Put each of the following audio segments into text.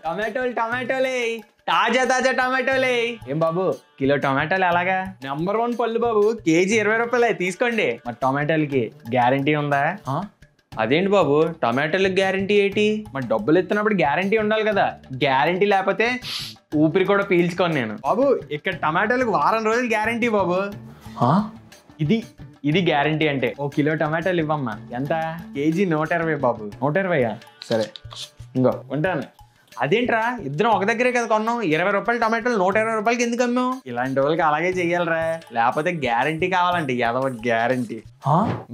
టమాటోలు టమాటోలే తాజా తాజా టమాటోలే. ఏం బాబు కిలో టమాటాలు ఎలాగా? నంబర్ 1 పళ్ళు బాబు, కేజీ 20 రూపాయలే తీసుకోండి. మరి టమాటాలకి గ్యారంటీ ఉందా? అదేంటి బాబు టమాటాలకు గ్యారంటీ ఏంటి? మరి డబ్బులు ఇస్తున్నప్పుడు గ్యారంటీ ఉండాలి కదా. గ్యారంటీ లేకపోతే ఊపిరి కూడా పీల్చుకోను నేను. బాబు ఇక్కడ టమాటాలకు వారం రోజులు గ్యారంటీ బాబు. ఇది గ్యారంటీ అంటే. ఓ కిలో టమాటాలు ఇవ్వమ్మా. ఎంత? కేజీ 120 బాబు. 120? సరే ఇంకో ఉంటాను. అదేంట్రా ఇద్దరం ఒక దగ్గరే కదా కొన్నాం. 20 రూపాయలు టమాటాలు 120 రూపాయలకి ఎందుకు అమ్మాం? ఇలాంటి వాళ్ళకి అలాగే చెయ్యాలరా, లేకపోతే గ్యారంటీ కావాలంటే ఎదవ గ్యారంటీ.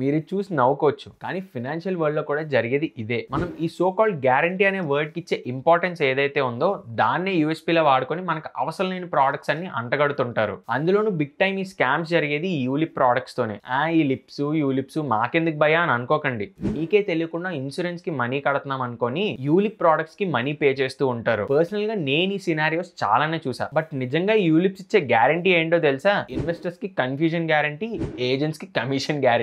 మీరు చూసి నవ్వుకోవచ్చు, కానీ ఫినాన్షియల్ వరల్డ్ లో కూడా జరిగేది ఇదే. మనం ఈ సో కాల్డ్ గ్యారంటీ అనే వర్డ్ కి ఇచ్చే ఇంపార్టెన్స్ ఏదైతే ఉందో దాన్నే యూఎస్పీలో వాడుకొని మనకు అవసరం లేని ప్రోడక్ట్స్ అన్ని అంటగడుతుంటారు. అందులోనూ బిగ్ టైమ్ ఈ స్కామ్స్ జరిగేది ఈ యూలిప్ ప్రోడక్ట్స్ తోనే. ఈ లిప్స్ యూలిప్స్ మాకెందుకు భయా అని అనుకోకండి. మీకే తెలియకుండా ఇన్సూరెన్స్ కి మనీ కడుతున్నాం అనుకొని యూలిప్ ప్రోడక్ట్స్ కి మనీ పే చేస్తూ ఉంటారు. పర్సనల్ గా నేను ఈ సినారియోస్ చాలానే చూసా. బట్ నిజంగా యూలిప్స్ ఇచ్చే గ్యారంటీ ఏంటో తెలుసా? ఇన్వెస్టర్స్ కి కన్ఫ్యూజన్ గ్యారంటీ, ఏజెంట్స్ కి కమిషన్ గ్యారంటీ.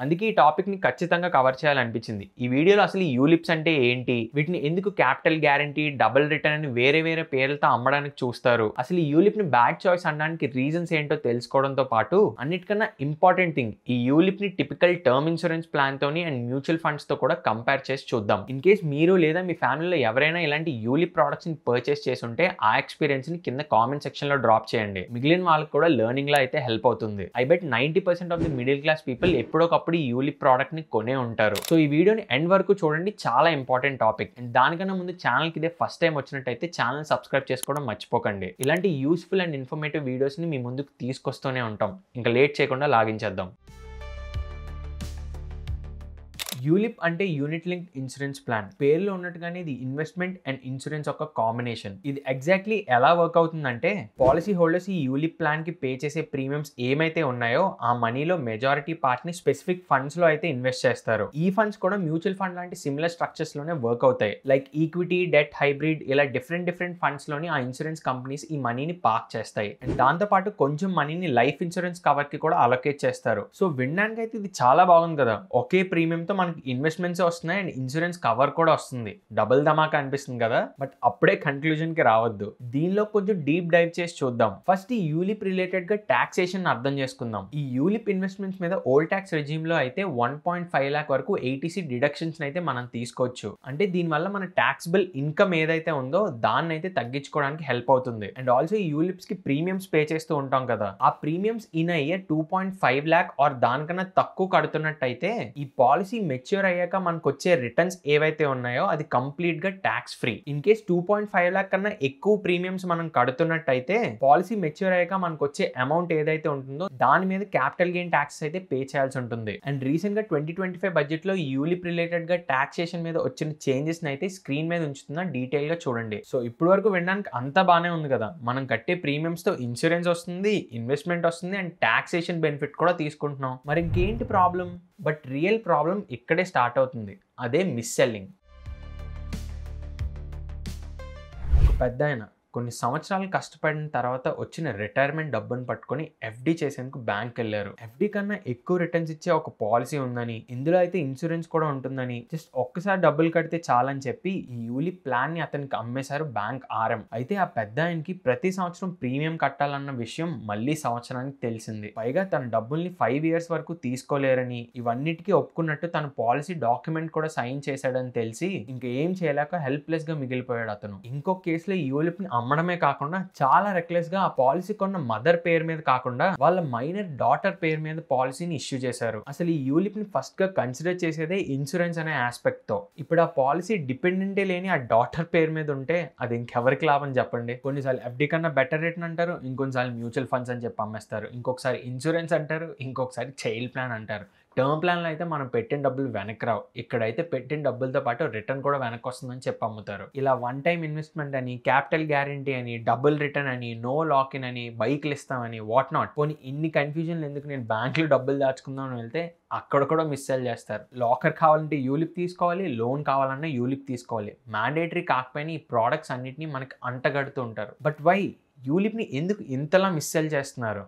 అందుకే ఈ టాపిక్ ని ఖచ్చితంగా కవర్ చేయాలనిపించింది. ఈ వీడియోలో అసలు ఈ యూలిప్స్ అంటే ఏంటి, వీటిని ఎందుకు క్యాపిటల్ గ్యారంటీ, డబుల్ రిటర్న్ అని వేరే వేరే పేర్లతో అమ్మడానికి చూస్తారు, అసలు ఈ యూలిప్ ని బ్యాడ్ చాయిస్ అనడానికి రీజన్స్ ఏంటో తెలుసుకోవడంతో పాటు అన్నిటికన్నా ఇంపార్టెంట్ థింగ్, ఈ యూలిప్ ని టిపికల్ టర్మ్ ఇన్సూరెన్స్ ప్లాన్ తోని అండ్ మ్యూచువల్ ఫండ్స్ తో కూడా కంపేర్ చేసి చూద్దాం. ఇన్ కేస్ మీరు లేదా మీ ఫ్యామిలీలో ఎవరైనా ఇలాంటి యూలిప్ ప్రోడక్ట్స్ ని పర్చేస్ చేసి ఉంటే ఆ ఎక్స్పీరియన్స్ ని కింద కామెంట్ సెక్షన్ లో డ్రాప్ చేయండి. మిగిలిన వాళ్ళకి కూడా లెర్నింగ్ లో అయితే హెల్ప్ అవుతుంది. I bet 90% of the middle class people ఎప్పుడోకప్పుడు ఈ యూలిప్ ప్రోడక్ట్ ని కొనే ఉంటారు. సో ఈ వీడియోని ఎండ్ వరకు చూడండి, చాలా ఇంపార్టెంట్ టాపిక్. అండ్ దానికన్నా ముందు ఛానల్ కి ఇదే ఫస్ట్ టైం వచ్చినట్టయితే ఛానల్ సబ్స్క్రైబ్ చేసుకోవడం మర్చిపోకండి. ఇలాంటి యూస్ఫుల్ అండ్ ఇన్ఫర్మేటివ్ వీడియోస్ ని మీ ముందుకు తీసుకొస్తూనే ఉంటాం. ఇంకా లేట్ చేయకుండా లాగించేద్దాం. యూలిప్ అంటే యూనిట్ లింక్ ఇన్సూరెన్స్ ప్లాన్. పేరులో ఉన్నట్టుగానే ఇది ఇన్వెస్ట్మెంట్ అండ్ ఇన్సూరెన్స్ ఒక కాంబినేషన్. ఇది ఎగ్జాక్ట్లీ ఎలా వర్క్ అవుతుందంటే, పాలసీ హోల్డర్స్ ఈ యూలిప్ ప్లాన్ కి పే చేసే ప్రీమియమ్స్ ఏమైతే ఉన్నాయో ఆ మనీలో మెజారిటీ పార్ట్ ని స్పెసిఫిక్ ఫండ్స్ లో అయితే ఇన్వెస్ట్ చేస్తారు. ఈ ఫండ్స్ కూడా మ్యూచువల్ ఫండ్ లాంటి సిమిలర్ స్ట్రక్చర్స్ లోనే వర్క్ అవుతాయి. లైక్ ఈక్విటీ, డెట్, హైబ్రిడ్ ఇలా డిఫరెంట్ ఫండ్స్ లోని ఆ ఇన్సూరెన్స్ కంపెనీస్ ఈ మనీని పార్క్ చేస్తాయి. అండ్ దాంతో పాటు కొంచెం మనీని లైఫ్ ఇన్సూరెన్స్ కవర్ కి కూడా అలొకేట్ చేస్తారు. సో వినడానికి అయితే ఇది చాలా బాగుంది కదా. ఒకే ప్రీమియం తో మనకి ఇన్వెస్ట్మెంట్స్ వస్తున్నాయి అండ్ ఇన్సూరెన్స్ కవర్ కూడా వస్తుంది. డబుల్ ధమాకా అనిపిస్తుంది కదా. బట్ అప్పుడే కన్క్లూజన్ కి రావద్దు. దీనిలో కొంచెం డీప్ డైవ్ చేసి చూద్దాం. ఫస్ట్ ఈ యూలిప్ రిలేటెడ్ గా టాక్సేషన్ అర్థం చేసుకుందాం. ఈ యూలిప్ ఇన్వెస్ట్మెంట్స్ మీద ఓల్డ్ ట్యాక్స్ రెజ్యూమ్ లో అయితే 1.5 lakh వరకు ఏటీసీ డిడక్షన్స్ అయితే మనం తీసుకోవచ్చు. అంటే దీనివల్ల మన టాక్సిబుల్ ఇన్కమ్ ఏదైతే ఉందో దాన్ని అయితే తగ్గించుకోవడానికి హెల్ప్ అవుతుంది. అండ్ ఆల్సో ఈ యూలిప్స్ కి ప్రీమియమ్స్ పే చేస్తూ ఉంటాం కదా, ఆ premiums in year 2.5 lakh or దానికన్నా తక్కువ కడుతున్నట్టయితే ఈ పాలసీ మెచ్యూర్ అయ్యాక మనకు వచ్చే రిటర్న్స్ ఏవైతే ఉన్నాయో అది కంప్లీట్ గా tax free. In case 2.5 lakh కన్నా ఎక్కువ ప్రీమియమ్స్ మనం కడుతున్నట్టయితే పాలసీ మెచ్యూర్ అయ్యాక మనకు వచ్చే అమౌంట్ ఏదైతే ఉంటుందో దాని మీద క్యాపిటల్ గెయిన్ ట్యాక్స్ అయితే పే చేయాల్సి ఉంటుంది. అండ్ రీసెంట్ గా 2025 బడ్జెట్ లో యూలిప్ రిలేటెడ్ గా టాక్సేషన్ మీద వచ్చిన చేంజెస్ అయితే స్క్రీన్ మీద ఉంచుతున్నా, డీటెయిల్ గా చూడండి. సో ఇప్పటి వరకు వినడానికి అంతా బానే ఉంది కదా. మనం కట్టే ప్రీమియమ్స్ తో ఇన్సూరెన్స్ వస్తుంది, ఇన్వెస్ట్మెంట్ వస్తుంది అండ్ టాక్సేషన్ బెనిఫిట్ కూడా తీసుకుంటున్నాం. మరి ఇంకేంటి ప్రాబ్లం? బట్ రియల్ ప్రాబ్లం ఇక్కడే స్టార్ట్ అవుతుంది. అదే మిస్ సెల్లింగ్. పెద్దాయన కొన్ని సంవత్సరాలు కష్టపడిన తర్వాత వచ్చిన రిటైర్మెంట్ డబ్బును పట్టుకొని ఎఫ్డి చేసేందుకు బ్యాంక్ వెళ్ళారు. ఎఫ్డి కన్నా ఎక్కువ రిటర్న్స్ ఇచ్చే ఒక పాలసీ ఉందని, ఇందులో అయితే ఇన్సూరెన్స్ కూడా ఉంటుందని, జస్ట్ ఒక్కసారి డబ్బులు కడితే చాలని చెప్పి ఈ యూలిప్ ప్లాన్ ని అతనికి అమ్మేశారు బ్యాంక్ ఆర్ఎం. అయితే ఆ పెద్ద ఆయనకి ప్రతి సంవత్సరం ప్రీమియం కట్టాలన్న విషయం మళ్ళీ సంవత్సరానికి తెలిసింది. పైగా తన డబ్బుల్ని 5 years వరకు తీసుకోలేరని, ఇవన్నిటికీ ఒప్పుకున్నట్టు తన పాలసీ డాక్యుమెంట్ కూడా సైన్ చేశాడని తెలిసి ఇంకా ఏం చేయలేక హెల్ప్లెస్ గా మిగిలిపోయాడు అతను. ఇంకో కేసులో ఈ యూలిప్ ని అమ్మడమే కాకుండా చాలా రెక్లెస్ గా ఆ పాలసీ కొన్న మదర్ పేరు మీద కాకుండా వాళ్ళ మైనర్ డాటర్ పేరు మీద పాలసీని ఇష్యూ చేశారు. అసలు ఈ యూలిప్ ని ఫస్ట్ గా కన్సిడర్ చేసేదే ఇన్సూరెన్స్ అనే ఆస్పెక్ట్ తో. ఇప్పుడు ఆ పాలసీ డిపెండెంటే లేని ఆ డాటర్ పేరు మీద ఉంటే అది ఇంకెవరికి లాభం చెప్పండి. కొన్నిసార్లు ఎఫ్డి కన్నా బెటర్ రేట్ అంటారు, ఇంకొన్నిసార్లు మ్యూచువల్ ఫండ్స్ అని చెప్పి అమ్మేస్తారు, ఇంకొకసారి ఇన్సూరెన్స్ అంటారు, ఇంకొకసారి చైల్డ్ ప్లాన్ అంటారు. టర్మ్ ప్లాన్లో అయితే మనం పెట్టిన డబ్బులు వెనక్కి రావు. ఇక్కడైతే పెట్టిన డబ్బులతో పాటు రిటర్న్ కూడా వెనక్కి వస్తుందని చెప్పి అమ్ముతారు. ఇలా వన్ టైం ఇన్వెస్ట్మెంట్ అని, క్యాపిటల్ గ్యారంటీ అని, డబుల్ రిటర్న్ అని, నో లాక్ ఇన్ అని, బైక్లు ఇస్తామని, వాట్ నాట్. పోనీ ఇన్ని కన్ఫ్యూజన్లు ఎందుకు, నేను బ్యాంకులో డబ్బులు దాచుకుందాం అని వెళ్తే అక్కడ కూడా మిస్ సెల్ చేస్తారు. లాకర్ కావాలంటే యూలిప్ తీసుకోవాలి, లోన్ కావాలన్నా యూలిప్ తీసుకోవాలి. మ్యాండేటరీ కాకపోయినా ఈ ప్రోడక్ట్స్ అన్నిటిని మనకి అంటగడుతూ ఉంటారు. బట్ వై యూలిప్ని ఎందుకు ఇంతలా మిస్ సెల్ చేస్తున్నారు?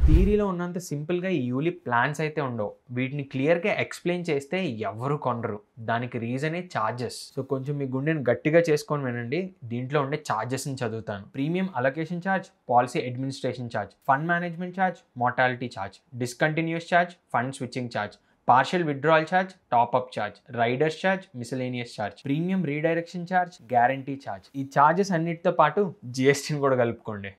థియరీలో ఉన్నంత సింపుల్గా ఈ యూలిప్ ప్లాన్స్ అయితే ఉండవు. వీటిని క్లియర్గా ఎక్స్ప్లెయిన్ చేస్తే ఎవరు కొనరు. దానికి రీజనే ఛార్జెస్. సో కొంచెం మీ గుండెని గట్టిగా చేసుకొని వినండి. దీంట్లో ఉండే ఛార్జెస్ని చదువుతాను. Premium allocation charge, policy administration charge, fund management charge, mortality charge, discontinuance charge, fund switching charge, partial withdrawal charge, top up charge, riders charge, miscellaneous charge, premium redirection charge, guarantee charge. ఈ ఛార్జెస్ అన్నిటితో పాటు జిఎస్టీని కూడా కలుపుకోండి.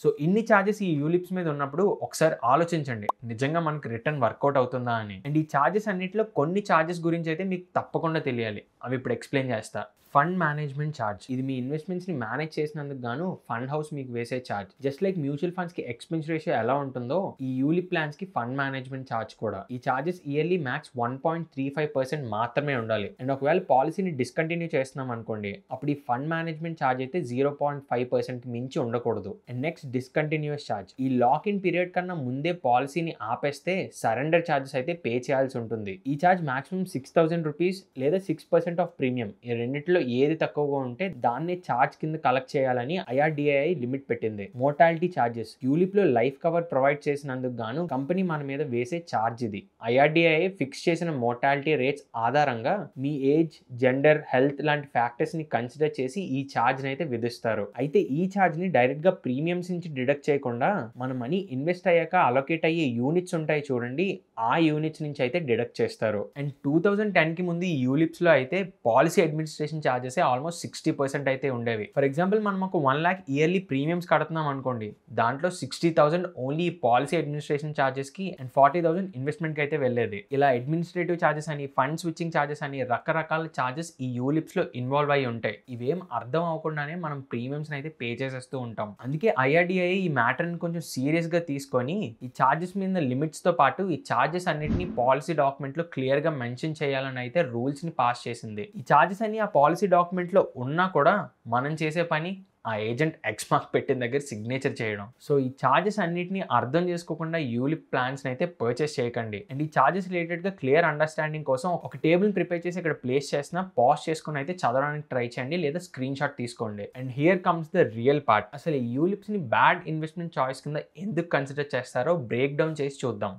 So ఇన్ని charges ఈ ULIPs మీద ఉన్నప్పుడు ఒకసారి ఆలోచించండి, నిజంగా మనకి రిటర్న్ వర్కౌట్ అవుతుందా అని. అండ్ ఈ ఛార్జెస్ అన్నిటిలో కొన్ని ఛార్జెస్ గురించి అయితే మీకు తప్పకుండా తెలియాలి. అవి ఇప్పుడు ఎక్స్ప్లెయిన్ చేస్తా. ఫండ్ మేనేజ్మెంట్ ఛార్జ్, ఇది మీ ఇన్వెస్ట్మెంట్స్ని మేనేజ్ చేసినందుకు గాను ఫండ్ హౌస్ మీకు వేసే ఛార్జ్. జస్ట్ లైక్ మ్యూచువల్ ఫండ్స్కి ఎక్స్పెన్స్ రేషియో ఎలా ఉంటుందో ఈ యూలిప్ ప్లాన్స్కి ఫండ్ మేనేజ్మెంట్ ఛార్జ్ కూడా. ఈ ఛార్జెస్ ఇయర్లీ మ్యాక్స్ 1.35% మాత్రమే ఉండాలి. అండ్ ఒకవేళ పాలసీని డిస్కంటిన్యూ చేస్తున్నాం అనుకోండి, అప్పుడు ఈ ఫండ్ మేనేజ్మెంట్ ఛార్జ్ అయితే 0.5% మించి ఉండకూడదు. And next discontinuous charge. ఈ లాక్ ఇన్ పీరియడ్ కన్నా ముందే పాలసీని ఆపేస్తే సరెండర్ ఛార్జెస్ అయితే పే చేయాల్సి ఉంటుంది. ఈ ఛార్జ్ మాక్సిమం 6,000 రూపీస్ లేదా 6% ఆఫ్ ప్రీమియం. ఈ రెండిట్లో ఏది తక్కువగా ఉంటే దాన్ని ఛార్జ్ కింద కలెక్ట్ చేయాలని IRDAI లిమిట్ పెట్టింది. మోర్టాలిటీ ఛార్జెస్, యూలిప్ లో లైఫ్ కవర్ ప్రొవైడ్ చేసినందుకు గాను కంపెనీ మన మీద వేసే ఛార్జ్ ఇది. IRDAI ఫిక్స్ చేసిన మోర్టాలిటీ రేట్స్ ఆధారంగా మీ ఏజ్, జెండర్, హెల్త్ లాంటి ఫ్యాక్టర్స్ ని కన్సిడర్ చేసి ఈ ఛార్జ్ అయితే విధిస్తారు. అయితే ఈ ఛార్జ్ ని డైరెక్ట్ గా ప్రీమియమ్స్ నుంచి డిడక్ట్ చేయకుండా మన మనీ ఇన్వెస్ట్ అయ్యాక అలొకేట్ అయ్యే యూనిట్స్ ఉంటాయి చూడండి, ఆ యూనిట్స్ నుంచి అయితే డిడక్ట్ చేస్తారు. అండ్ 2010 కి ముందు ఈ యూలిప్స్ లో అయితే పాలసీ అడ్మినిస్ట్రేషన్ ఛార్జెస్ ఆల్మోస్ట్ 60% అయితే ఉండేవి. ఫర్ ఎగ్జాంపుల్ మనం ఒక 1 lakh ఇయర్లీ ప్రీమియమ్స్ కడుతున్నాం అనుకోండి, దాంట్లో 60,000 ఓన్లీ పాలసీ అడ్మినిస్ట్రేషన్ ఛార్జెస్ కి అండ్ 40,000 ఇన్వెస్ట్మెంట్ కి అయితే వెళ్ళేది. ఇలా అడ్మినిస్ట్రేటివ్ ఛార్జెస్ అని, ఫండ్ స్విచ్చింగ్ ఛార్జెస్ అని రకరకాల ఛార్జెస్ ఈ యూలిప్స్ లో ఇన్వాల్వ్ అయి ఉంటాయి. ఇవేం అర్థం అవ్వకుండానే మనం ప్రీమియమ్స్ అయితే పే చేసేస్తూ ఉంటాం. అందుకే IRDAI ఈ మ్యాటర్ ని కొంచెం సీరియస్ గా తీసుకొని ఈ ఛార్జెస్ మీద లిమిట్స్ తో పాటు ఈ ఛార్జెస్ అన్నిటిని పాలసీ డాక్యుమెంట్ లో క్లియర్ గా మెన్షన్ చేయాలని అయితే రూల్స్ ని పాస్ చేసింది. ఈ ఛార్జెస్ అన్ని ఆ పాలసీ డాక్యుమెంట్ లో ఉన్నా కూడా మనం చేసే పని ఆ ఏజెంట్ ఎక్స్ మార్క్ పెట్టిన దగ్గర సిగ్నేచర్ చేయడం. సో ఈ ఛార్జెస్ అన్నిటిని అర్థం చేసుకోకుండా యూలిప్ ప్లాన్స్ అయితే పర్చేస్ చేయకండి. అండ్ ఈ ఛార్జెస్ రిలేటెడ్ గా క్లియర్ అండర్స్టాండింగ్ కోసం ఒక టేబుల్ ప్రిపేర్ చేసి ఇక్కడ ప్లేస్ చేసిన పాజ్ చేసుకుని అయితే చదవడానికి ట్రై చేయండి, లేదా స్క్రీన్ షాట్ తీసుకోండి. And here comes the real part. అసలు ఈ యూలిప్స్ ని బ్యాడ్ ఇన్వెస్ట్మెంట్ చాయిస్ కింద ఎందుకు కన్సిడర్ చేస్తారో బ్రేక్ డౌన్ చేసి చూద్దాం.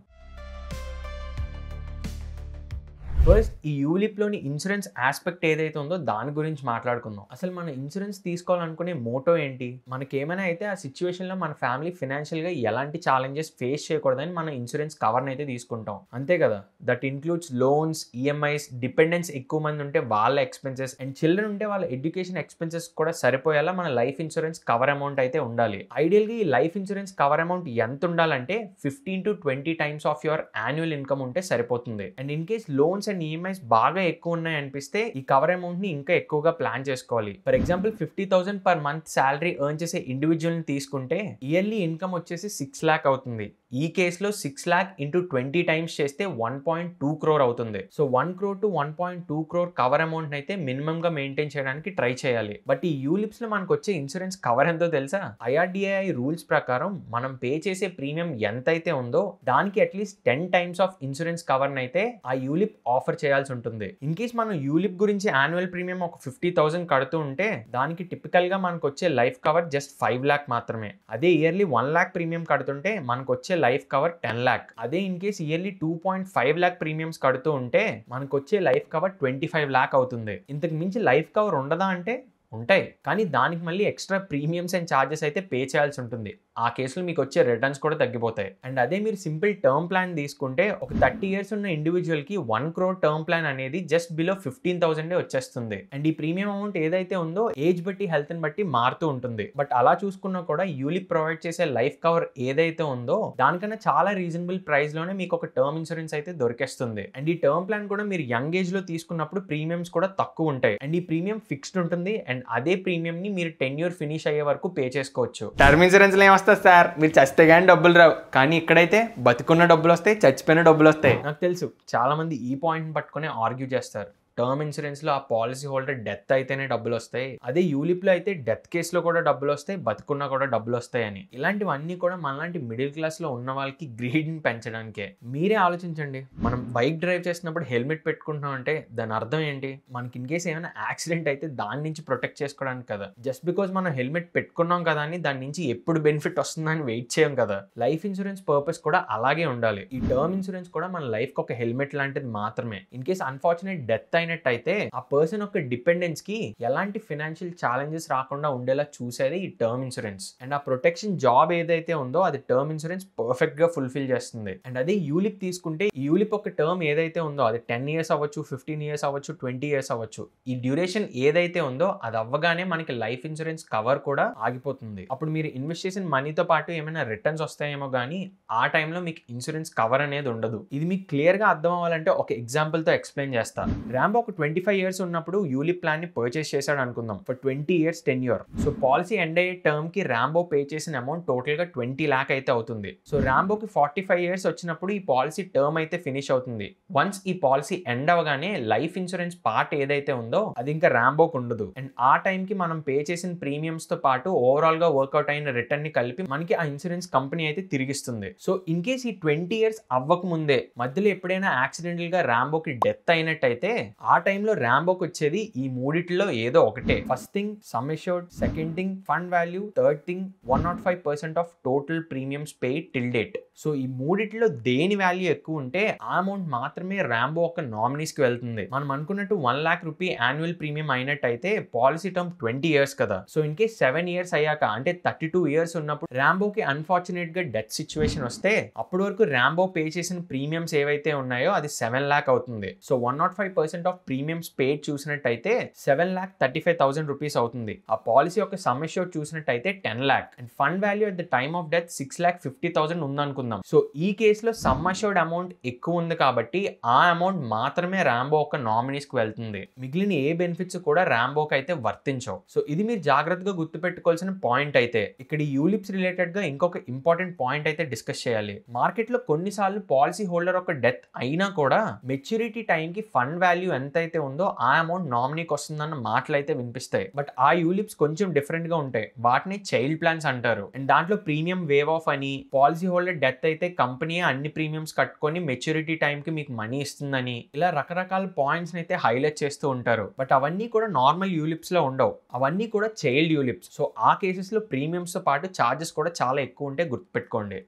ఫస్ట్ ఈ యూలిప్లోని ఇన్సూరెన్స్ ఆస్పెక్ట్ ఏదైతే ఉందో దాని గురించి మాట్లాడుకుందాం. అసలు మన ఇన్సూరెన్స్ తీసుకోవాలనుకునే మోటో ఏంటి? మనకేమైనా అయితే ఆ సిచ్యువేషన్లో మన ఫ్యామిలీ ఫినాన్షియల్గా ఎలాంటి ఛాలెంజెస్ ఫేస్ చేయకూడదని మన ఇన్సూరెన్స్ కవర్ని అయితే తీసుకుంటాం, అంతే కదా. That includes loans, EMIs, dependence ఎక్కువ మంది ఉంటే వాళ్ళ ఎక్స్పెన్సెస్, అండ్ చిల్డ్రన్ ఉంటే వాళ్ళ ఎడ్యుకేషన్ ఎక్స్పెన్సెస్ కూడా సరిపోయేలా మన లైఫ్ ఇన్సూరెన్స్ కవర్ అమౌంట్ అయితే ఉండాలి. ఐడియల్గా ఈ లైఫ్ ఇన్సూరెన్స్ కవర్ అమౌంట్ ఎంత ఉండాలంటే 15 to 20 times of your annual income ఉంటే సరిపోతుంది. And in case loans and EMIs బాగా ఎక్కువ ఉన్నాయి అనిపిస్తే ఈ కవర్ అమౌంట్ ని ఇంకా ఎక్కువగా ప్లాన్ చేసుకోవాలి. For example 50,000 per month salary earn చేసే ఇండివిజువల్ ని తీసుకుంటే ఇయర్లీ ఇన్కమ్ వచ్చేసి 6 lakh అవుతుంది. ఈ కేసులో 6 lakh into 20 times చేస్తే 1.2 crore అవుతుంది. So 1 crore to 1.2 crore cover amount అయితే మినిమం గా మెయింటైన్ చేయడానికి ట్రై చేయాలి. బట్ ఈ యూలిప్స్ లో మనకు వచ్చే ఇన్సూరెన్స్ కవర్ ఎంతో తెలుసా? IRDAI రూల్స్ ప్రకారం మనం పే చేసే ప్రీమియం ఎంత అయితే ఉందో దానికి at least 10 times of insurance cover అయితే ఆ యూలిప్ ఆఫర్ చేయాల్సి ఉంటుంది. ఇన్ కేస్ మనం యూలిప్ గురించి యాన్యువల్ ప్రీమియం ఒక 50,000 కడుతూ ఉంటే దానికి టిపికల్ గా మనకు వచ్చే లైఫ్ కవర్ జస్ట్ 5 lakh మాత్రమే. అదే ఇయర్లీ 1 lakh ప్రీమియం కడుతుంటే మనకు వచ్చే లైఫ్ కవర్ 10 lakh. అదే in case yearly 2.5 lakh premiums కడుతూ ఉంటే మనకు వచ్చే లైఫ్ కవర్ 25 lakh అవుతుంది. ఇంతకు మించి లైఫ్ కవర్ ఉండదా అంటే ఉంటాయి, కానీ దానికి మళ్ళీ ఎక్స్ట్రా ప్రీమియమ్స్ అండ్ ఛార్జెస్ అయితే పే చేయాల్సి ఉంటుంది. ఆ కేసులో మీకు వచ్చే రిటర్న్స్ కూడా తగ్గిపోతాయి. అండ్ అదే మీరు సింపుల్ టర్మ్ ప్లాన్ తీసుకుంటే ఒక 30 years ఉన్న ఇండివిజువల్ కి 1 crore టర్మ్ ప్లాన్ అనేది జస్ట్ బిలో 15,000 వచ్చేస్తుంది. అండ్ ఈ ప్రీమియం అమౌంట్ ఏదైతే ఉందో ఏజ్ బట్టి, హెల్త్ ని బట్టి మారుతూ ఉంటుంది. బట్ అలా చూసుకున్నా కూడా యూలిప్ ప్రొవైడ్ చేసే లైఫ్ కవర్ ఏదైతే ఉందో దానికన్నా చాలా రీజనబుల్ ప్రైస్ లోనే మీకు ఒక టర్మ్ ఇన్సూరెన్స్ అయితే దొరికేస్తుంది. అండ్ ఈ టర్మ్ ప్లాన్ కూడా మీరు యంగ్ ఏజ్ లో తీసుకున్నప్పుడు ప్రీమియమ్స్ కూడా తక్కువ ఉంటాయి. అండ్ ఈ ప్రీమియం ఫిక్స్డ్ ఉంటుంది. అండ్ అదే ప్రీమియం ని మీరు టెన్యూర్ ఫినిష్ అయ్యే వరకు పే చేసుకోవచ్చు. టర్మ్ ఇన్సూరెన్స్ లో ఏమొస్తుంది సార్, మీరు చస్తే కానీ డబ్బులు రావు, కానీ ఇక్కడైతే బతుకున్న డబ్బులు వస్తాయి, చచ్చిపోయిన డబ్బులు వస్తాయి. నాకు తెలుసు చాలా మంది ఈ పాయింట్ పట్టుకుని ఆర్గ్యూ చేస్తారు. టర్మ్ ఇన్సూరెన్స్ లో ఆ పాలసీ హోల్డర్ డెత్ అయితేనే డబ్బులు వస్తాయి, అదే యూలిప్ లో అయితే డెత్ కేసులో కూడా డబ్బులు వస్తాయి, బతుకున్నా కూడా డబ్బులు వస్తాయి అని. ఇలాంటివన్నీ కూడా మనలాంటి మిడిల్ క్లాస్ లో ఉన్న వాళ్ళకి గ్రీడ్ ని పెంచడానికే. మీరే ఆలోచించండి, మనం బైక్ డ్రైవ్ చేసినప్పుడు హెల్మెట్ పెట్టుకుంటున్నాం అంటే దాని అర్థం ఏంటి? మనకి ఇన్ కేసు ఏమైనా యాక్సిడెంట్ అయితే దాని నుంచి ప్రొటెక్ట్ చేసుకోవడానికి కదా. జస్ట్ బికాస్ మనం హెల్మెట్ పెట్టుకున్నాం కదా అని దాని నుంచి ఎప్పుడు బెనిఫిట్ వస్తుందని వెయిట్ చేయం కదా. లైఫ్ ఇన్సూరెన్స్ పర్పస్ కూడా అలాగే ఉండాలి. ఈ టర్మ్ ఇన్సూరెన్స్ కూడా మన లైఫ్ కి ఒక హెల్మెట్ లాంటిది మాత్రమే. ఇన్ కేస్ అన్ఫార్చునేట్ డెత్ అయినట్టయితే ఆ పర్సన్ యొక్క డిపెండెన్స్ కి ఎలాంటి ఫైనాన్షియల్ ఛాలెంజెస్ రాకుండా ఉండేలా చూసేది ఈ టర్మ్ ఇన్సూరెన్స్. అండ్ ఆ ప్రొటెక్షన్ జాబ్ ఏదైతే ఉందో అది టర్మ్ ఇన్సూరెన్స్ పర్ఫెక్ట్ గా ఫుల్ఫిల్ చేస్తుంది. అండ్ అదే యూలిప్ తీసుకుంటే యూలిప్ ఒక టర్మ్ ఏదైతే ఉందో అది 10 years అవ్వచ్చు, 15 years అవ్వచ్చు, 20 years అవ్వచ్చు. ఈ డ్యూరేషన్ ఏదైతే ఉందో అది అవ్వగానే మనకి లైఫ్ ఇన్సూరెన్స్ కవర్ కూడా ఆగిపోతుంది. అప్పుడు మీరు ఇన్వెస్ట్ చేసిన మనీతో పాటు ఏమైనా రిటర్న్స్ వస్తాయేమో కానీ ఆ టైంలో మీకు ఇన్సూరెన్స్ కవర్ అనేది ఉండదు. ఇది మీకు క్లియర్ గా అర్థం అవ్వాలంటే ఒక ఎగ్జాంపుల్ తో ఎక్స్ప్లెయిన్ చేస్తా. రాంబో ఒక 25 years ఉన్నప్పుడు యూలిప్ ప్లాన్ ని పర్చేస్ చేశాడు అనుకుందాం for 20 years tenure. So policy end అయ్యే టర్మ్ కి రాంబో పే చేసిన అమౌంట్ టోటల్ గా 20 lakh అయితే అవుతుంది. సో రాంబోకి 45 years వచ్చినప్పుడు ఈ పాలసీ టర్మ్ అయితే ఫినిష్ అవుతుంది. వన్స్ ఈ పాలసీ ఎండ్ అవగానే లైఫ్ ఇన్సూరెన్స్ పార్ట్ ఏదైతే ఉందో అది ఇంకా రాంబోకి ఉండదు. అండ్ ఆ టైం కి మనం పే చేసిన ప్రీమియమ్స్ తో పాటు ఓవరాల్ గా వర్కౌట్ అయిన రిటర్న్ ని కలిపి మనకి ఆ ఇన్సూరెన్స్ కంపెనీ అయితే తిరిగిస్తుంది. సో ఇన్ కేస్ ఈ 20 years అవ్వక ముందే మధ్యలో ఎప్పుడైనా యాక్సిడెంటల్ గా రాంబోకి డెత్ అయినట్టయితే ఆ టైంలో రాంబోకి వచ్చేది ఈ మూడిట్లో ఏదో ఒకటే. First thing sum assured, second thing fund value, third thing 105% of total premiums paid till date. So ఈ మూడిట్లో దేని వాల్యూ ఎక్కువ ఉంటే ఆ అమౌంట్ మాత్రమే రాంబో ఒక నామినీస్ కి వెళ్తుంది. మనం అనుకున్నట్టు 1 lakh రూపీ యాన్యువల్ ప్రీమియం అయినట్టయితే పాలసీ టర్మ్ 20 years కదా. సో ఇన్ కేస్ 7 years అయ్యాక అంటే 32 years ఉన్నప్పుడు రాంబోకి అన్ఫార్చునేట్ గా డెత్ సిచ్యువేషన్ వస్తే అప్పటి వరకు రాంబో పే చేసిన ప్రీమియమ్స్ ఏవైతే ఉన్నాయో అది 7 lakh అవుతుంది. సో 105% ఆఫ్ ప్రీమియమ్స్ పేడ్ చూసినట్టయితే 7,35,000 రూపీస్ అవుతుంది. ఆ పాలసీ యొక్క సమ్ అష్యూర్డ్ చూసినట్టయితే 10 lakh and fund value at the time of death 6,50,000 ఉందనుకుందాం. సో ఈ కేసులో సమ్ అష్యూర్డ్ అమౌంట్ ఎక్కువ ఉంది కాబట్టి ఆ అమౌంట్ మాత్రమే రాంబో ఒక నామినీస్ కి వెళ్తుంది. మిగిలిన ఏ బెనిఫిట్స్ కూడా రాంబోకి అయితే వర్తించవు. సో ఇది మీరు జాగ్రత్తగా గుర్తుపెట్టుకోవాల్సిన పాయింట్. అయితే ఇక్కడ యూలిప్స్ రిలేటెడ్ గా ఇంకొక ఇంపార్టెంట్ పాయింట్ అయితే డిస్కస్ చేయాలి. మార్కెట్ లో కొన్నిసార్లు పాలసీ హోల్డర్ ఒక డెత్ అయినా కూడా మెచ్యూరిటీ టైం కి ఫండ్ వాల్యూ ఎంత అయితే ఉందో ఆ అమౌంట్ నామినీకి వస్తుందన్న మాటలు అయితే వినిపిస్తాయి. బట్ ఆ యూలిప్స్ కొంచెం డిఫరెంట్ గా ఉంటాయి. వాటిని చైల్డ్ ప్లాన్స్ అంటారు. అండ్ దాంట్లో ప్రీమియం వేవ్ ఆఫ్ అని, పాలసీ హోల్డర్ డెత్ అయితే కంపెనీ అన్ని ప్రీమియమ్స్ కట్టుకొని మెచ్యూరిటీ టైం కి మీకు మనీ ఇస్తుందని ఇలా రకరకాల పాయింట్స్ అయితే హైలైట్ చేస్తూ ఉంటారు. బట్ అవన్నీ కూడా నార్మల్ యూలిప్స్ లో ఉండవు. అవన్నీ కూడా చైల్డ్ యూలిప్స్. సో ఆ కేసెస్ లో ప్రీమియమ్స్ తో పాటు చార్జెస్ కూడా చాలా ఎక్కువ ఉంటే గుర్తుపెట్టుకోండి.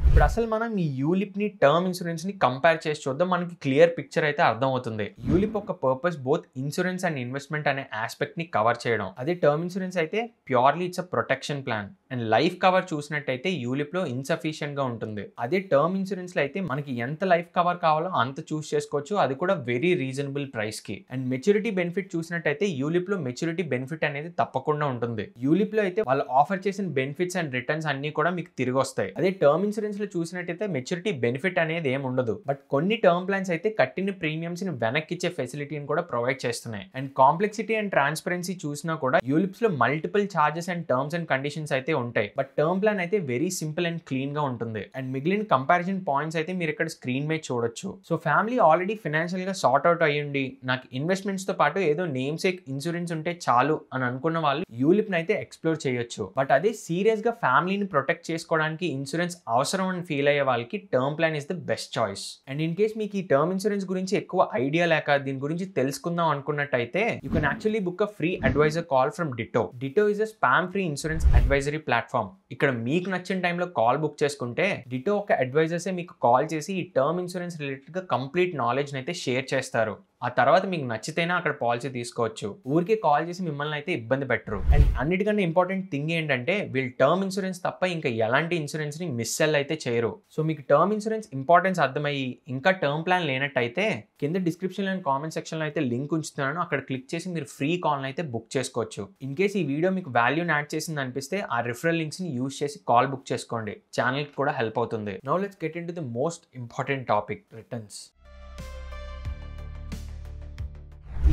ఇప్పుడు అసలు మనం ఈ యూలిప్ ని టర్మ్ ఇన్సూరెన్స్ ని కంపేర్ చేసి చూద్దాం. మనకి క్లియర్ పిక్చర్ అయితే అర్థం అవుతుంది. యూలిప్ ఒక purpose both insurance and investment అనే ఆస్పెక్ట్ ని కవర్ చేయడం. అదే టర్మ్ ఇన్సూరెన్స్ అయితే purely it's a protection plan. And life cover చూసినట్టయితే యూలిప్ లో ఇన్సఫిషియెంట్ గా ఉంటుంది. అదే టర్మ్ ఇన్సూరెన్స్ లో అయితే మనకి ఎంత లైఫ్ కవర్ కావాలో అంత చూస్ చేసుకోవచ్చు, అది కూడా వెరీ రీజనబుల్ ప్రైస్ కి. అండ్ మెచ్యూరిటీ బెనిఫిట్ చూసినట్టయితే యూలిప్ లో మెచ్యూరిటీ బెనిఫిట్ అనేది తప్పకుండా ఉంటుంది. యూలిప్ లో అయితే వాళ్ళు ఆఫర్ చేసిన బెనిఫిట్స్ అండ్ రిటర్న్స్ అన్ని కూడా మీకు తిరిగి వస్తాయి. అదే టర్మ్ ఇన్సూరెన్స్ లో చూసినట్టయితే మెచ్యూరిటీ బెనిఫిట్ అనేది ఏమి ఉండదు. బట్ కొన్ని టర్మ్ ప్లాన్స్ అయితే కట్టిన ప్రీమియమ్స్ ని వెనక్కి ఇచ్చే ఫెసిలిటీని కూడా ప్రొవైడ్ చేస్తున్నాయి. అండ్ కాంప్లెక్సిటీ అండ్ ట్రాన్స్పరెన్సీ చూసినా కూడా యూలిప్స్ లో multiple charges and terms and conditions అయితే ఉంటాయి. బట్ టర్మ్ ప్లాన్ అయితే వెరీ సింపుల్ అండ్ క్లీన్ గా ఉంటుంది. అండ్ మిగిలిన కంపారిజన్ పాయింట్స్ అయితే మీరు ఇక్కడ స్క్రీన్ మీద చూడొచ్చు. సో ఫ్యామిలీ ఆల్రెడీ ఫైనాన్షియల్ గా సార్ట్ అవుట్ అయ్యండి, నాకు ఇన్వెస్ట్మెంట్స్ తో పాటు ఏదో నేమ్ సేక్ ఇన్సూరెన్స్ ఉంటే చాలు అని అనుకున్న వాళ్ళు యూలిప్ అయితే ఎక్స్ప్లోర్ చేయొచ్చు. బట్ అదే సీరియస్ గా ఫ్యామిలీని ప్రొటెక్ట్ చేసుకోవడానికి ఇన్సూరెన్స్ అవసరం అని ఫీల్ అయ్యే వాళ్ళకి term plan is the best choice. And in case మీకు ఈ టర్మ్ ఇన్సూరెన్స్ గురించి ఎక్కువ ఐడియా లేక దీని గురించి తెలుసుకుందాం అనుకున్నట్టయితే you can actually book a free advisor call from Ditto. Ditto is a spam free insurance advisory platform. ఇక్కడ మీకు నచ్చిన టైంలో కాల్ బుక్ చేసుకుంటే డిటో ఒక అడ్వైజర్సే మీకు కాల్ చేసి ఈ టర్మ్ ఇన్సూరెన్స్ రిలేటెడ్ గా కంప్లీట్ నాలెడ్జ్ అయితే షేర్ చేస్తారు. ఆ తర్వాత మీకు నచ్చితేనే అక్కడ పాలసీ తీసుకోవచ్చు. ఊరికే కాల్ చేసి మిమ్మల్ని అయితే ఇబ్బంది పెట్టరు. అండ్ అన్నిటికన్నా ఇంపార్టెంట్ థింగ్ ఏంటంటే వీళ్ళు టర్మ్ ఇన్సూరెన్స్ తప్ప ఇంకా ఎలాంటి ఇన్సూరెన్స్ ని మిస్ సెల్ అయితే చేయరు. సో మీకు టర్మ్ ఇన్సూరెన్స్ ఇంపార్టెన్స్ అర్థమయ్యి ఇంకా టర్మ్ ప్లాన్ లేనట్టయితే కింద డిస్క్రిప్షన్ అండ్ కామెంట్ సెక్షన్ లో అయితే లింక్ ఉంచుతున్నాను. అక్కడ క్లిక్ చేసి మీరు ఫ్రీ కాల్ అయితే బుక్ చేసుకోవచ్చు. ఇన్ కేస్ ఈ వీడియో మీకు వాల్యూని యాడ్ చేసింది అనిపిస్తే ఆ రిఫరల్ లింక్స్ ని యూజ్ చేసి కాల్ బుక్ చేసుకోండి. ఛానల్ కి కూడా హెల్ప్ అవుతుంది. Now let's get into the most important topic, returns.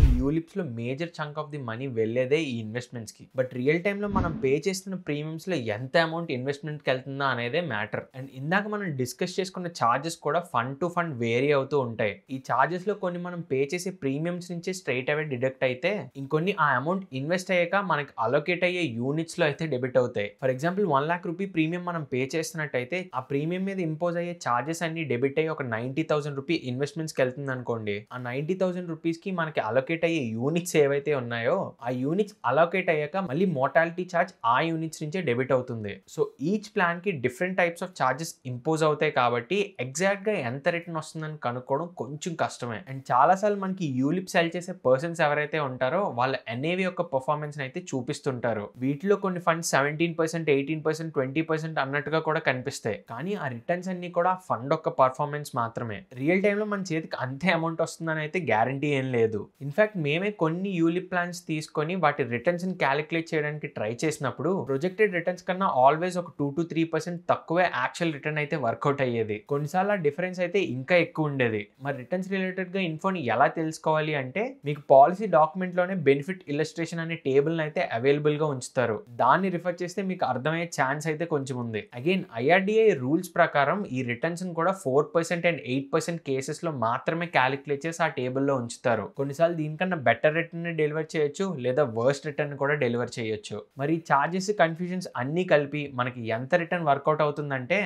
ఈ యూలిప్స్ లో major chunk of the money వెళ్ళేదే ఈ ఇన్వెస్ట్మెంట్స్ కి. బట్ రియల్ టైమ్ లో మనం పే చేస్తున్న ప్రీమియమ్స్ లో ఎంత అమౌంట్ ఇన్వెస్ట్మెంట్ కి వెళ్తుందా అనేదే మ్యాటర్. అండ్ ఇందాక మనం డిస్కస్ చేసుకున్న చార్జెస్ కూడా ఫండ్ టు ఫండ్ వేరీ అవుతూ ఉంటాయి. ఈ చార్జెస్ లో కొన్ని మనం పే చేసే ప్రీమియమ్స్ నుంచి స్ట్రైట్ అవే డిడక్ట్ అయితే, ఇంకొన్ని ఆ అమౌంట్ ఇన్వెస్ట్ అయ్యాక మనకి అలొకేట్ అయ్యే యూనిట్స్ లో అయితే డెబిట్ అవుతాయి. For example 1 lakh rupee premium మనం పే చేస్తున్నట్టయితే ఆ ప్రీమియం మీద ఇంపోజ్ అయ్యే చార్జెస్ అన్ని డెబిట్ అయ్యి ఒక 90,000 రూపీ ఇన్వెస్ట్మెంట్స్ కి వెళ్తుంది అనుకోండి. ఆ 90,000 రూపీస్ కి మనకి అలొకేట్ అయ్యే యూనిట్స్ ఏవైతే ఉన్నాయో ఆ యూనిట్స్ అలొకేట్ అయ్యాక మళ్ళీ మోర్టాలిటీ ఛార్జ్ ఆ యూనిట్స్ నుంచే డెబిట్ అవుతుంది. సో ఈచ్ ప్లాన్ కి different types of charges impose అవుతాయి కాబట్టి ఎగ్జాక్ట్ గా ఎంత రిటర్న్ వస్తుందని కనుక్కోవడం కొంచెం కష్టమే. అండ్ చాలా సార్లు మనకి యూలిప్ సెల్ చేసే పర్సన్స్ ఎవరైతే ఉంటారో వాళ్ళ ఎన్ఏవి యొక్క పర్ఫార్మెన్స్ అయితే చూపిస్తుంటారు. వీటిలో కొన్ని ఫండ్స్ 17%, 18%, 20% అన్నట్టుగా కూడా కనిపిస్తాయి. కానీ ఆ రిటర్న్స్ అన్ని కూడా ఫండ్ యొక్క పర్ఫార్మెన్స్ మాత్రమే. రియల్ టైమ్ లో మన చేతికి అంతే అమౌంట్ వస్తుందని అయితే గ్యారంటీ ఏం లేదు. ఇన్ఫాక్ట్ మేమే కొన్ని యూలిప్ ప్లాన్స్ తీసుకొని వాటి రిటర్న్స్ ని క్యాలిక్యులేట్ చేయడానికి ట్రై చేసినప్పుడు ప్రొజెక్టెడ్ రిటర్న్స్ కన్నా ఆల్వేస్ ఒక 2 to 3% తక్కువే యాక్చువల్ రిటర్న్ అయితే వర్కౌట్ అయ్యేది. కొన్నిసార్లు ఆ డిఫరెన్స్ అయితే ఇంకా ఎక్కువ ఉండేది. మరి రిటర్న్స్ రిలేటెడ్ గా ఇన్ఫోని ఎలా తెలుసుకోవాలి అంటే, మీకు పాలసీ డాక్యుమెంట్ లోనే బెనిఫిట్ ఇల్లస్ట్రేషన్ అనే టేబుల్ అయితే అవైలబుల్ గా ఉంచుతారు. దాన్ని రిఫర్ చేస్తే మీకు అర్థమయ్యే ఛాన్స్ అయితే కొంచెం ఉంది. అగైన్ IRDA రూల్స్ ప్రకారం ఈ రిటర్న్స్ కూడా 4% అండ్ 8% కేసెస్ లో మాత్రమే క్యాలిక్యులేట్ చేసి ఆ టేబుల్లో ఉంచుతారు. కొన్నిసార్లు దీనికన్నా బెటర్ రిటర్న్ డెలివర్ చేయొచ్చు, లేదా వర్స్ట్ రిటర్న్ కూడా డెలివర్ చేయొచ్చు. మరి చార్జెస్, కన్ఫ్యూజన్స్ అన్ని కలిపి మనకి ఎంత రిటర్న్ వర్కౌట్ అవుతుందంటే,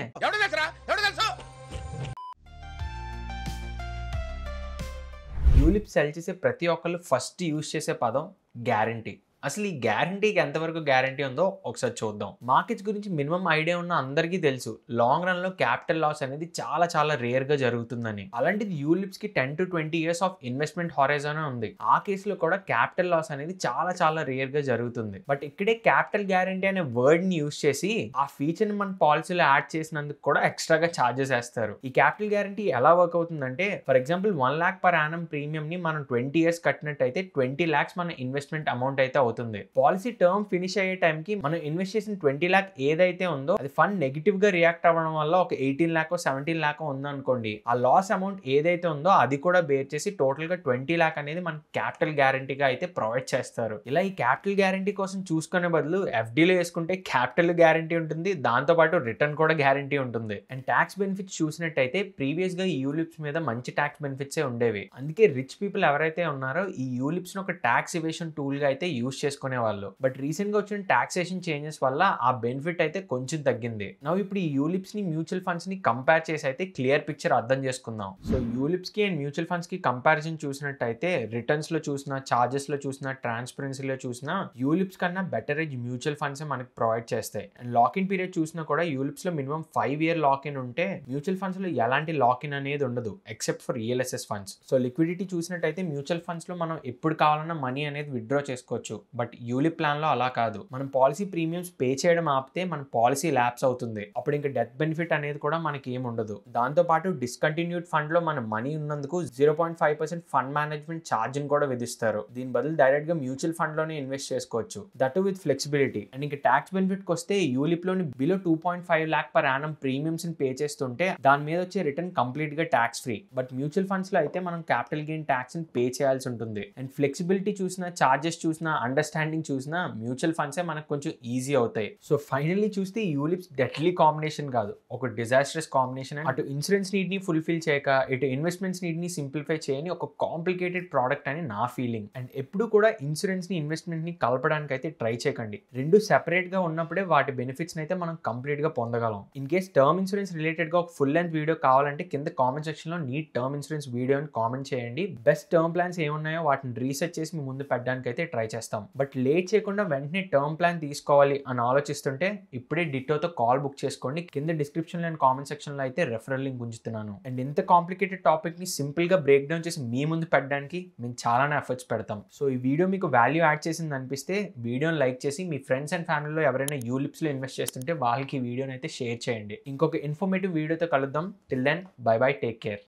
యూలిప్ సెల్ చేసే ప్రతి ఒక్కళ్ళు ఫస్ట్ యూజ్ చేసే పదం గ్యారంటీ. అసలు ఈ గ్యారంటీకి ఎంతవరకు గ్యారంటీ ఉందో ఒకసారి చూద్దాం. మార్కెట్స్ గురించి మినిమం ఐడియా ఉన్న అందరికీ తెలుసు లాంగ్ రన్ లో క్యాపిటల్ లాస్ అనేది చాలా చాలా రేర్ గా జరుగుతుందని. అలాంటిది యూలిప్స్ కి 10 to 20 years ఆఫ్ ఇన్వెస్ట్మెంట్ హారైజన్ ఉంది. ఆ కేసులో కూడా క్యాపిటల్ లాస్ అనేది చాలా చాలా రేర్ గా జరుగుతుంది. బట్ ఇక్కడే క్యాపిటల్ గ్యారంటీ అనే వర్డ్ ని యూజ్ చేసి ఆ ఫీచర్ ని మన పాలసీలో యాడ్ చేసినందుకు కూడా ఎక్స్ట్రాగా చార్జెస్ వేస్తారు. ఈ క్యాపిటల్ గ్యారంటీ ఎలా వర్క్ అవుతుందంటే, for example 1 lakh per annum premium ని మనం 20 years కట్టినట్టయితే 20 lakhs మన ఇన్వెస్ట్మెంట్ అమౌంట్ అయితే అవుతుంది. పాలసీ టర్మ్ ఫినిష్ అయ్యే టైం కి మనం ఇన్వెస్ట్ చేసిన 20 lakh ఏదైతే ఉందో అది ఫండ్ నెగిటివ్ గా రియాక్ట్ అవ్వడం వల్ల ఒక 18 lakh 17 lakh ఉందనుకోండి, ఆ లాస్ అమౌంట్ ఏదైతే ఉందో అది కూడా బేర్ చేసి టోటల్ గా 20 lakh అనేది మన క్యాపిటల్ గ్యారంటీగా అయితే ప్రొవైడ్ చేస్తారు. ఇలా ఈ క్యాపిటల్ గ్యారంటీ కోసం చూసుకునే బదులు FDలో వేసుకుంటే క్యాపిటల్ గ్యారంటీ ఉంటుంది, దాంతో పాటు రిటర్న్ కూడా గ్యారంటీ ఉంటుంది. అండ్ ట్యాక్స్ బెనిఫిట్స్ చూసినట్టయితే ప్రీవియస్ గా ఈ యూలిప్స్ మీద మంచి ట్యాక్స్ బెనిఫిట్స్ ఉండేవి. అందుకే రిచ్ పీపుల్ ఎవరైతే ఉన్నారో ఈ యూలిప్స్ ను ఒక ట్యాక్స్ ఎవేషన్ టూల్ గా అయితే యూజ్ చేసుకునేవాళ్ళు. బట్ రీసెంట్ గా వచ్చిన టాక్సేషన్ చేంజెస్ వల్ల ఆ బెనిఫిట్ అయితే కొంచెం తగ్గింది. నౌ ఇప్పుడు ఈ యూలిప్స్ ని మ్యూచువల్ ఫండ్స్ ని కంపేర్ చేసి అయితే క్లియర్ పిక్చర్ అర్థం చేసుకుందాం. సో యూలిప్స్ కి అండ్ మ్యూచువల్ ఫండ్స్ కి కంపారిజన్ చూసినట్టయితే రిటర్న్స్ లో చూసినా, చార్జెస్ లో చూసినా, ట్రాన్స్పరెన్సీలో చూసినా యూలిప్స్ కన్నా బెటర్ ఏజ్ మ్యూచువల్ ఫండ్స్ మనకి ప్రొవైడ్ చేస్తాయి. అండ్ లాక్ ఇన్ పీరియడ్ చూసినా కూడా యూలిప్స్ లో మినిమం 5 year లాక్ ఇన్ ఉంటే మ్యూచువల్ ఫండ్స్ లో ఎలాంటి లాక్ ఇన్ అనేది ఉండదు except for ELSS funds. So liquidity చూసినట్టయితే మ్యూచువల్ ఫండ్స్ లో మనం ఎప్పుడు కావాలన్నా మనీ అనేది విత్డ్రా చేసుకోవచ్చు. బట్ యూలిప్ ప్లాన్ లో అలా కాదు. మనం పాలసీ ప్రీమియమ్స్ పే చేయడం ఆపితే మన పాలసీ ల్యాప్స్ అవుతుంది. అప్పుడు ఇంకా డెత్ బెనిఫిట్ అనేది కూడా మనకి ఏమి ఉండదు. దాంతో పాటు డిస్కంటిన్యూడ్ ఫండ్ లో మన మనీ ఉన్నందుకు 0.5% ఫండ్ మేనేజ్మెంట్ ఛార్జ్ కూడా విధిస్తారు. దీని బదులు డైరెక్ట్ గా మ్యూచువల్ ఫండ్ లోనే ఇన్వెస్ట్ చేసుకోవచ్చు, దట్ విత్ ఫ్లెక్సిబిలిటీ. అండ్ ఇంకా ట్యాక్స్ బెనిఫిట్ వస్తే యూలిప్ లోని below 2.5 lakh per annum premiums ని పే చేస్తుంటే దాని మీద వచ్చే రిటర్న్ కంప్లీట్ గా tax free. But mutual funds లో అయితే మనం క్యాపిటల్ గెయిన్ ట్యాక్స్ ని పే చేయాల్సి ఉంటుంది. అండ్ ఫ్లెక్సిబిలిటీ చూసినా, చార్జెస్ చూసినా, అండర్స్టాండింగ్ చూసినా మ్యూచువల్ ఫండ్సే మనకు కొంచెం ఈజీ అవుతాయి. సో ఫైనల్లీ చూస్తే యూలిప్స్ డెడ్లీ కాంబినేషన్ కాదు, ఒక డిజాస్ట్రస్ కాంబినేషన్. అటు ఇన్సూరెన్స్ నీడ్ ని ఫుల్ఫిల్ చేయక, ఇటు ఇన్వెస్ట్మెంట్స్ నీడ్ ని సింప్లిఫై చేయని ఒక కాంప్లికేటెడ్ ప్రోడక్ట్ అని నా ఫీలింగ్. అండ్ ఎప్పుడు కూడా ఇన్సూరెన్స్ ని, ఇన్వెస్ట్మెంట్ ని కలపడానికి అయితే ట్రై చేయకండి. రెండు సెపరేట్ గా ఉన్నప్పుడే వాటి బెనిఫిట్స్ అయితే మనం కంప్లీట్ గా పొందగలం. In case term insurance related గా ఒక ఫుల్ లెంత్ వీడియో కావాలంటే కింద కామెంట్ సెక్షన్ లో నీట్ టర్మ్ ఇన్సూరెన్స్ వీడియో అని కామెంట్ చేయండి. బెస్ట్ టర్మ్ ప్లాన్స్ ఏమున్నాయో వాటిని రీసెర్చ్ చేసి మీ ముందు పెట్టడానికి అయితే ట్రై చేస్తాం. బట్ లేట్ చేయకుండా వెంటనే టర్మ్ ప్లాన్ తీసుకోవాలి అని ఆలోచిస్తుంటే ఇప్పుడే డిట్టోతో కాల్ బుక్ చేసుకోండి. కింద డిస్క్రిప్షన్ లో అండ్ కామెంట్ సెక్షన్ లో అయితే రెఫరల్ లింక్ ఉంచుతున్నాను. అండ్ ఇంత కాంప్లికేటెడ్ టాపిక్ ని సింపుల్ గా బ్రేక్ డౌన్ చేసి మీ ముందు పెట్టడానికి మేము చాలానే ఎఫర్ట్స్ పెడతాం. సో ఈ వీడియో మీకు వాల్యూ యాడ్ చేసింది అనిపిస్తే వీడియోని లైక్ చేసి మీ ఫ్రెండ్స్ అండ్ ఫ్యామిలీలో ఎవరైనా యూలిప్స్ లో ఇన్వెస్ట్ చేస్తుంటే వాళ్ళకి ఈ వీడియోని అయితే షేర్ చేయండి. ఇంకొక ఇన్ఫర్మేటివ్ వీడియోతో కలుద్దాం. Till then bye bye, take care.